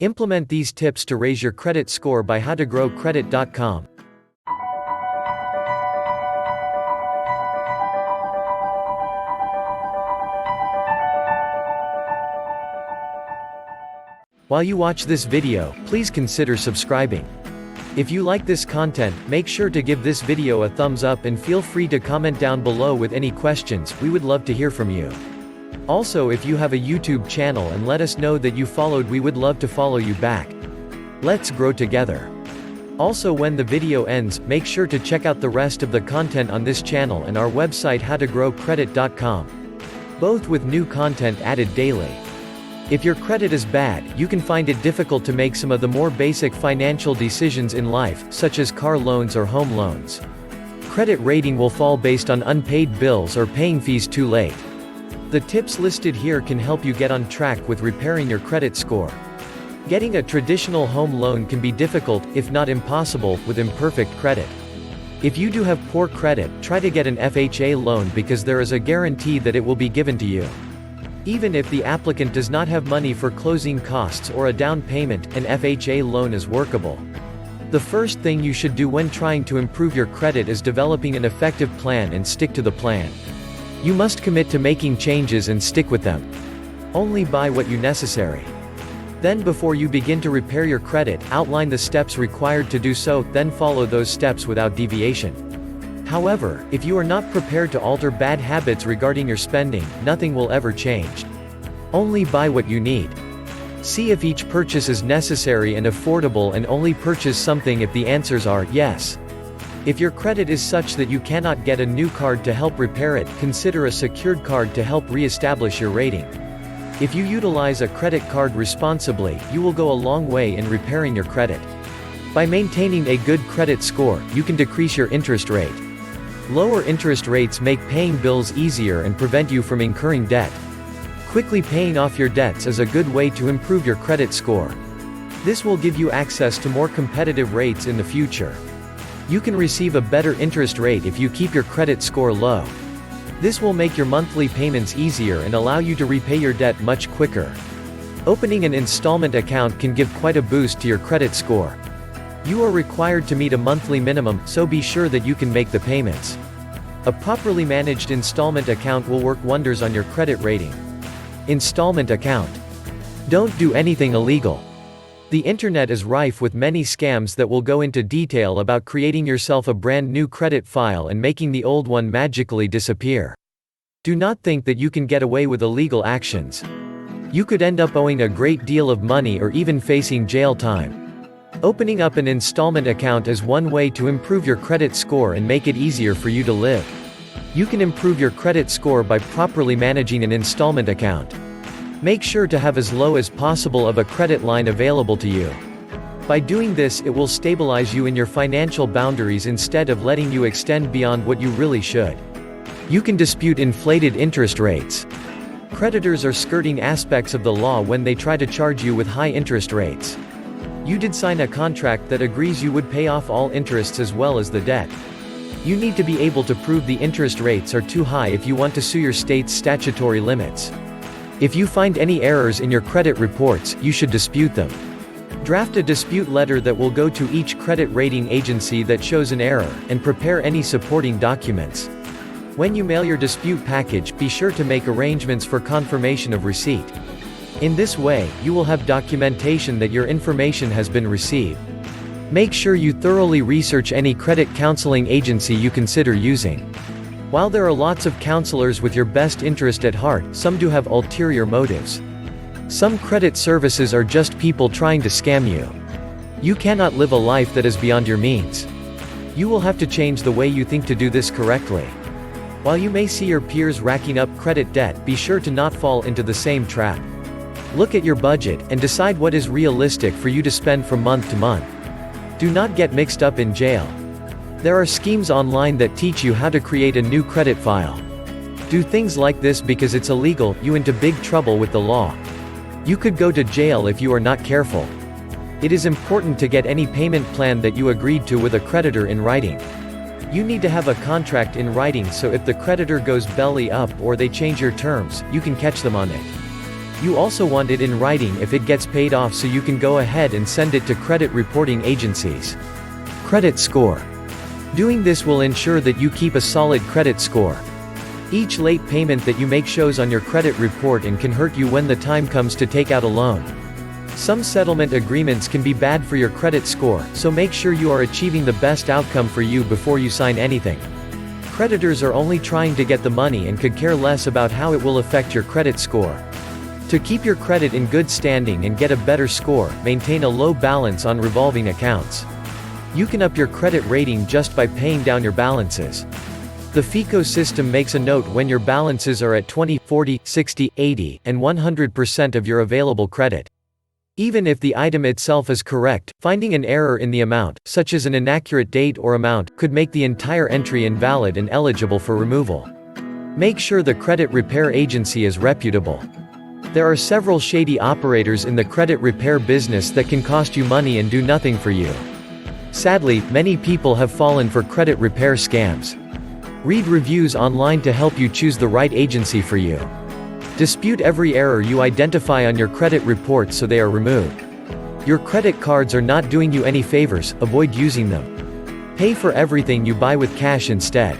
Implement these tips to raise your credit score by howtogrowcredit.com. While you watch this video, please consider subscribing. If you like this content, make sure to give this video a thumbs up and feel free to comment down below with any questions. We would love to hear from you. Also, if you have a YouTube channel and let us know that you followed, we would love to follow you back. Let's grow together. Also, when the video ends, make sure to check out the rest of the content on this channel and our website howtogrowcredit.com. Both with new content added daily. If your credit is bad, you can find it difficult to make some of the more basic financial decisions in life, such as car loans or home loans. Credit rating will fall based on unpaid bills or paying fees too late. The tips listed here can help you get on track with repairing your credit score. Getting a traditional home loan can be difficult, if not impossible, with imperfect credit. If you do have poor credit, try to get an FHA loan because there is a guarantee that it will be given to you. Even if the applicant does not have money for closing costs or a down payment, an FHA loan is workable. The first thing you should do when trying to improve your credit is developing an effective plan and stick to the plan. You must commit to making changes and stick with them. Only buy what you necessary. Then before you begin to repair your credit, outline the steps required to do so, then follow those steps without deviation. However, if you are not prepared to alter bad habits regarding your spending, nothing will ever change. Only buy what you need. See if each purchase is necessary and affordable, and only purchase something if the answers are yes. If your credit is such that you cannot get a new card to help repair it, consider a secured card to help re-establish your rating. If you utilize a credit card responsibly, you will go a long way in repairing your credit. By maintaining a good credit score, you can decrease your interest rate. Lower interest rates make paying bills easier and prevent you from incurring debt. Quickly paying off your debts is a good way to improve your credit score. This will give you access to more competitive rates in the future. You can receive a better interest rate if you keep your credit score low. This will make your monthly payments easier and allow you to repay your debt much quicker. Opening an installment account can give quite a boost to your credit score. You are required to meet a monthly minimum, so be sure that you can make the payments. A properly managed installment account will work wonders on your credit rating. Installment account. Don't do anything illegal. The internet is rife with many scams that will go into detail about creating yourself a brand new credit file and making the old one magically disappear. Do not think that you can get away with illegal actions. You could end up owing a great deal of money or even facing jail time. Opening up an installment account is one way to improve your credit score and make it easier for you to live. You can improve your credit score by properly managing an installment account. Make sure to have as low as possible of a credit line available to you. By doing this, it will stabilize you in your financial boundaries instead of letting you extend beyond what you really should. You can dispute inflated interest rates. Creditors are skirting aspects of the law when they try to charge you with high interest rates. You did sign a contract that agrees you would pay off all interests as well as the debt. You need to be able to prove the interest rates are too high if you want to sue your state's statutory limits. If you find any errors in your credit reports, you should dispute them. Draft a dispute letter that will go to each credit rating agency that shows an error, and prepare any supporting documents. When you mail your dispute package, be sure to make arrangements for confirmation of receipt. In this way, you will have documentation that your information has been received. Make sure you thoroughly research any credit counseling agency you consider using. While there are lots of counselors with your best interest at heart, some do have ulterior motives. Some credit services are just people trying to scam you. You cannot live a life that is beyond your means. You will have to change the way you think to do this correctly. While you may see your peers racking up credit debt, be sure to not fall into the same trap. Look at your budget, and decide what is realistic for you to spend from month to month. Do not get mixed up in jail. There are schemes online that teach you how to create a new credit file. Do things like this because it's illegal, you into big trouble with the law. You could go to jail if you are not careful. It is important to get any payment plan that you agreed to with a creditor in writing. You need to have a contract in writing so if the creditor goes belly up or they change your terms, you can catch them on it. You also want it in writing if it gets paid off so you can go ahead and send it to credit reporting agencies. Credit score. Doing this will ensure that you keep a solid credit score. Each late payment that you make shows on your credit report and can hurt you when the time comes to take out a loan. Some settlement agreements can be bad for your credit score, so make sure you are achieving the best outcome for you before you sign anything. Creditors are only trying to get the money and could care less about how it will affect your credit score. To keep your credit in good standing and get a better score, maintain a low balance on revolving accounts. You can up your credit rating just by paying down your balances. The FICO system makes a note when your balances are at 20, 40, 60, 80, and 100% of your available credit. Even if the item itself is correct, finding an error in the amount, such as an inaccurate date or amount, could make the entire entry invalid and eligible for removal. Make sure the credit repair agency is reputable. There are several shady operators in the credit repair business that can cost you money and do nothing for you. Sadly, many people have fallen for credit repair scams. Read reviews online to help you choose the right agency for you. Dispute every error you identify on your credit report so they are removed. Your credit cards are not doing you any favors, avoid using them. Pay for everything you buy with cash instead.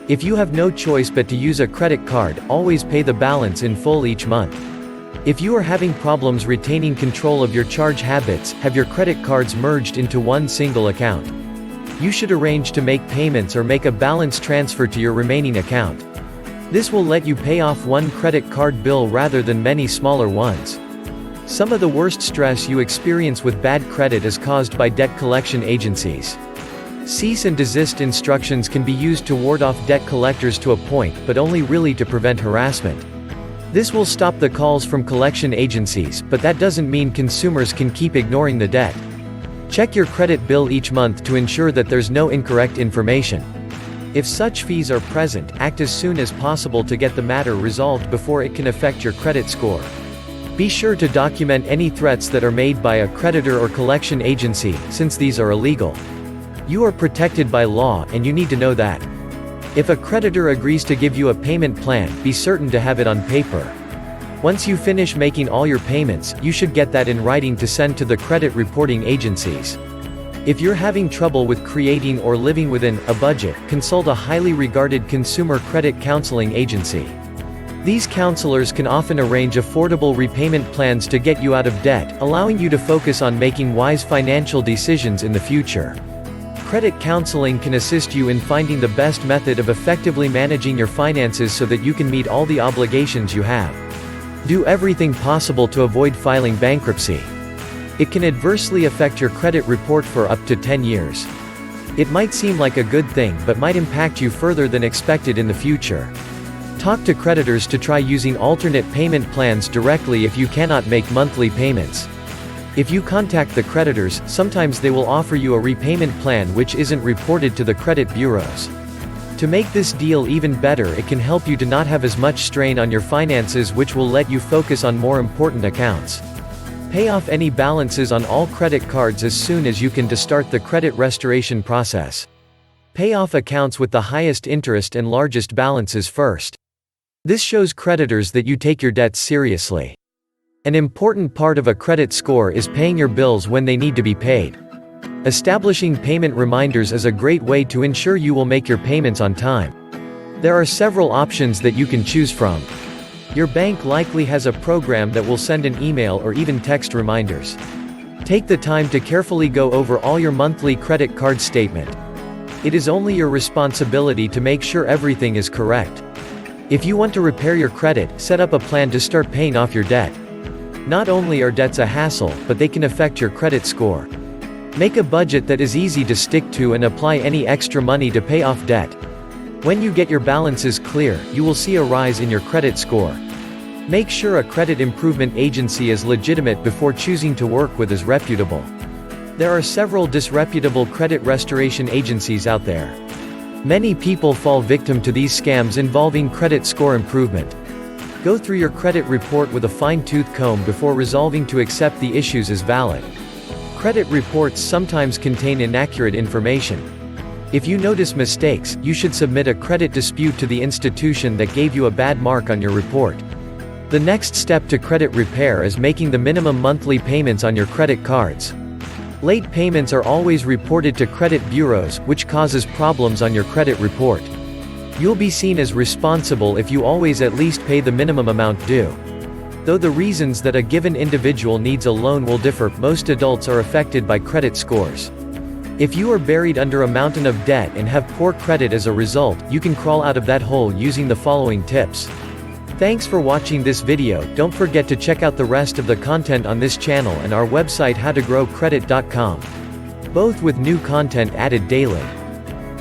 If you have no choice but to use a credit card, always pay the balance in full each month. If you are having problems retaining control of your charge habits, have your credit cards merged into one single account. You should arrange to make payments or make a balance transfer to your remaining account. This will let you pay off one credit card bill rather than many smaller ones. Some of the worst stress you experience with bad credit is caused by debt collection agencies. Cease and desist instructions can be used to ward off debt collectors to a point, but only really to prevent harassment. This will stop the calls from collection agencies, but that doesn't mean consumers can keep ignoring the debt. Check your credit bill each month to ensure that there's no incorrect information. If such fees are present, act as soon as possible to get the matter resolved before it can affect your credit score. Be sure to document any threats that are made by a creditor or collection agency, since these are illegal. You are protected by law, and you need to know that. If a creditor agrees to give you a payment plan, be certain to have it on paper. Once you finish making all your payments, you should get that in writing to send to the credit reporting agencies. If you're having trouble with creating or living within a budget, consult a highly regarded consumer credit counseling agency. These counselors can often arrange affordable repayment plans to get you out of debt, allowing you to focus on making wise financial decisions in the future. Credit counseling can assist you in finding the best method of effectively managing your finances so that you can meet all the obligations you have. Do everything possible to avoid filing bankruptcy. It can adversely affect your credit report for up to 10 years. It might seem like a good thing but might impact you further than expected in the future. Talk to creditors to try using alternate payment plans directly if you cannot make monthly payments. If you contact the creditors, sometimes they will offer you a repayment plan which isn't reported to the credit bureaus. To make this deal even better, it can help you to not have as much strain on your finances, which will let you focus on more important accounts. Pay off any balances on all credit cards as soon as you can to start the credit restoration process. Pay off accounts with the highest interest and largest balances first. This shows creditors that you take your debts seriously. An important part of a credit score is paying your bills when they need to be paid. Establishing payment reminders is a great way to ensure you will make your payments on time. There are several options that you can choose from. Your bank likely has a program that will send an email or even text reminders. Take the time to carefully go over all your monthly credit card statement. It is only your responsibility to make sure everything is correct. If you want to repair your credit, set up a plan to start paying off your debt. Not only are debts a hassle, but they can affect your credit score. Make a budget that is easy to stick to and apply any extra money to pay off debt. When you get your balances clear, you will see a rise in your credit score. Make sure a credit improvement agency is legitimate before choosing to work with as reputable. There are several disreputable credit restoration agencies out there. Many people fall victim to these scams involving credit score improvement. Go through your credit report with a fine-tooth comb before resolving to accept the issues as valid. Credit reports sometimes contain inaccurate information. If you notice mistakes, you should submit a credit dispute to the institution that gave you a bad mark on your report. The next step to credit repair is making the minimum monthly payments on your credit cards. Late payments are always reported to credit bureaus, which causes problems on your credit report. You'll be seen as responsible if you always at least pay the minimum amount due. Though the reasons that a given individual needs a loan will differ, most adults are affected by credit scores. If you are buried under a mountain of debt and have poor credit as a result, you can crawl out of that hole using the following tips. Thanks for watching this video. Don't forget to check out the rest of the content on this channel and our website howtogrowcredit.com. Both with new content added daily.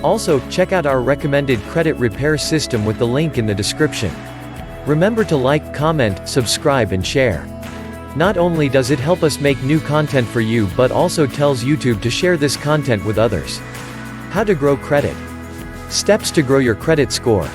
Also, check out our recommended credit repair system with the link in the description. Remember to like, comment, subscribe and share. Not only does it help us make new content for you, but also tells YouTube to share this content with others. How to grow credit. Steps to grow your credit score.